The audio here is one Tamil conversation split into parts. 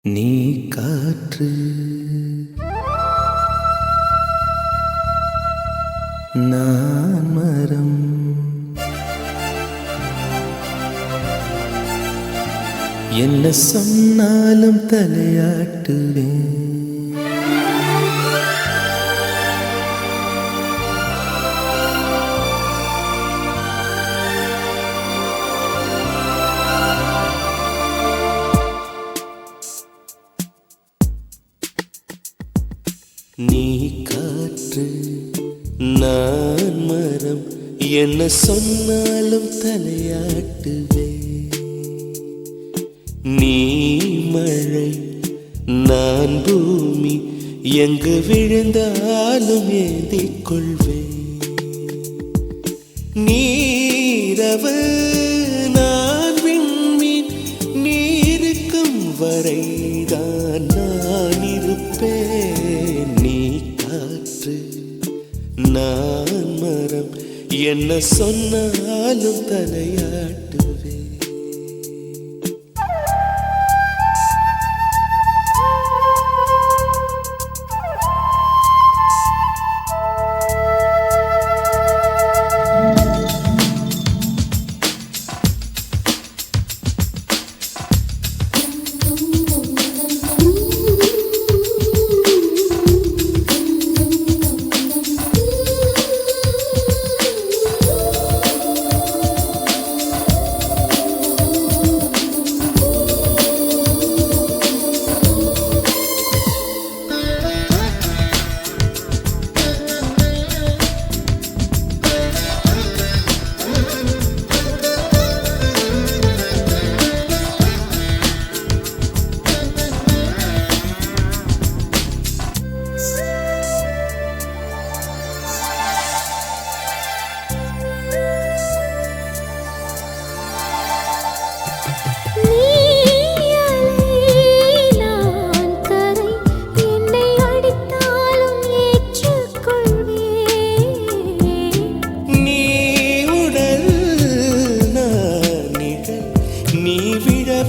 நீ காற்று நான் மரம் என்ன சொன்னாலும் தலையாட்டுவேன். நீ காற்று நான் மரம் என்ன சொன்னாலும் தலையாட்டுவே. நீ மழை நான் பூமி எங்கு விழுந்தாலும் ஏந்திக் கொள்வேன். நீரவு நான் விண்மீன் நீருக்கும் வரைதான் நான் இருப்பேன். நீ காற்று நான் மரம் என்ன சொன்னாலும் தலையாட்டுவே.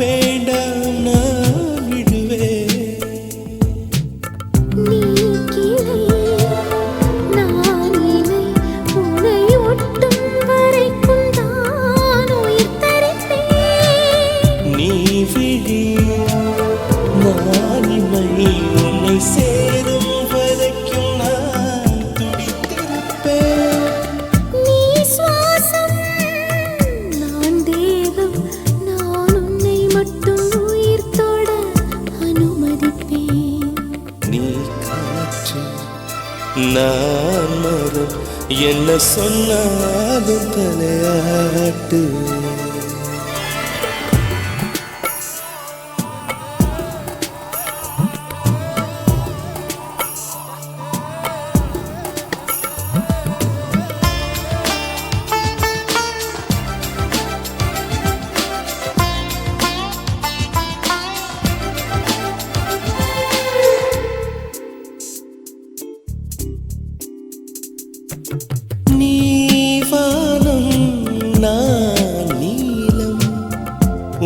வேண்டாம் நான் விடுவேன். நீ கிளை நான் இலை உன்னை ஒட்டும் வரைக்கும் தான் உயிர் தரிப்பேன். நீ விழி நான் இமை உன்னை சேரும் வரைக்கும் நான் துடித்திருப்பேன். நீ சுவாசம் நான் தேகம் மட்டும் உயிர் தொட அனுமதிப்பேன். நீ காற்று நான் மரம் என்ன சொன்னாலும் தலையாட்டு. நீ வானம் நான் நீலம்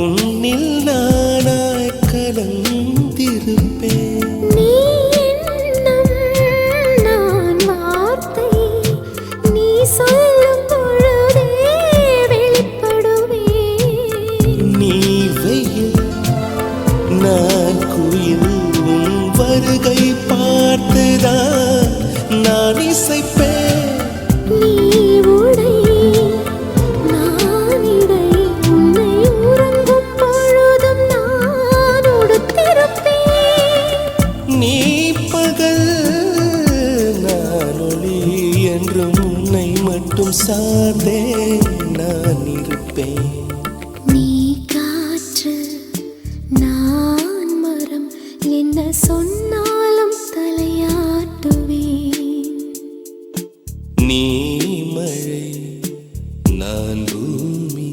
உன்னில் நானாய் கலந்திருப்பேன். நீ எண்ணம் நான் வார்த்தை நீ சொல்லும் பொழுதே வெளிப்படுவேன். நீ வெயில் நான் குயில் உன் வருகை பார்த்துதான் நான் இசைப்பேன். நீ உடை நான் இடை உன்னை உறங்கும் பொழுதும் நான் உடுத்திருப்பேன். நீ பகல் நான் ஒளி என்றும் உன்னை மட்டும் சார்ந்தே நான் இருப்பேன். நீ காற்று நான் மரம் என்ன சொன்னாலும் தலையாட்டுவேன். நீ மழை நான் பூமி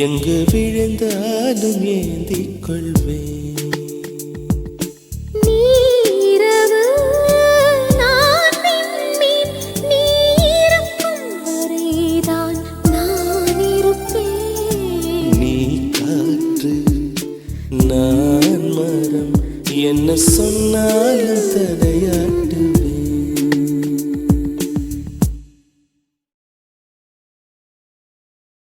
எங்கு விழுந்தாலும் ஏந்திக் கொள்வேன். நீரவு நான் விண்மீன் நீருக்கும் வரைதான் நான் இருப்பேன். நீ காற்று நான் மரம் என்ன சொன்னாலும் தடையா